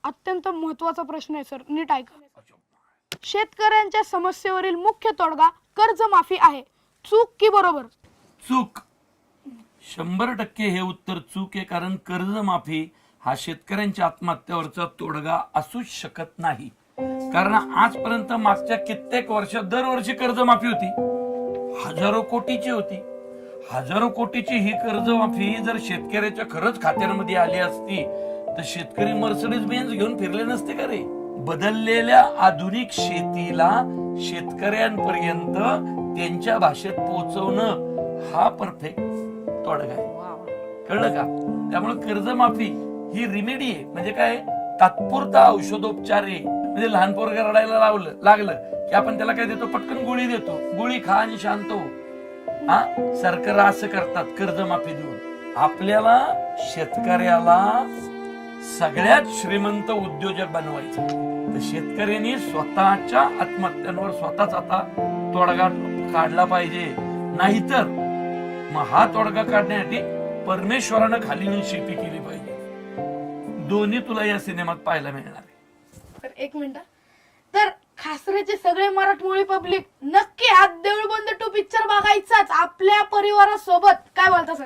अत्यंत महत्त्वाचा प्रश्न आहे सर, नीट ऐका. शेतकऱ्यांच्या समस्येवरील मुख्य तोडगा कर्जमाफी आहे. चूक की बरोबर? चूक. 100% हे उत्तर चूक आहे. कारण कर्जमाफी हा शेतकऱ्यांच्या आत्महत्यावरचा तोडगा असूच शकत नाही. कारण आजपर्यंत मागच्या कित्येक वर्षात दरवर्षी कर्जमाफी होती, हजारो कोटीची होती. हजारो कोटीची ही कर्जमाफी जर शेतकऱ्याच्या खरंच खात्यांमध्ये आली असती तर शेतकरी मर्सिडीज बेंज घेऊन फिरले नसते का रे? बदललेल्या आधुनिक शेतीला शेतकऱ्यांपर्यंत त्यांच्या भाषेत पोहोचवणं हा परफेक्ट तोडगा आहे. कळलं का? त्यामुळे कर्जमाफी ही रिमेडी आहे. म्हणजे काय? तात्पुरता औषधोपचार आहे. म्हणजे लहान पोरगा रडायला लागलं की आपण त्याला काय देतो? पटकन गोळी देतो. गोळी खा आणि शांत हो. हा, सरकार असं करतात कर्जमाफी देऊन. आपल्याला शेतकऱ्याला सगळ्यात श्रीमंत उद्योजक बनवायचं. तर शेतकऱ्यांनी स्वतःच्या आत्महत्यांवर स्वतःच आता तोडगा काढला पाहिजे. नाहीतर मग हा तोडगा काढण्यासाठी परमेश्वरानं खाली येऊन शेती केली पाहिजे. दोन्ही तुला या सिनेमात पाहायला मिळणार आहे. तर एक मिनिट, तर खासरेचे सगळे मराठमोळी पब्लिक नक्की हा देऊळबंद 2 पिक्चर बघायचाच आपल्या परिवारासोबत, काय बोलता सर?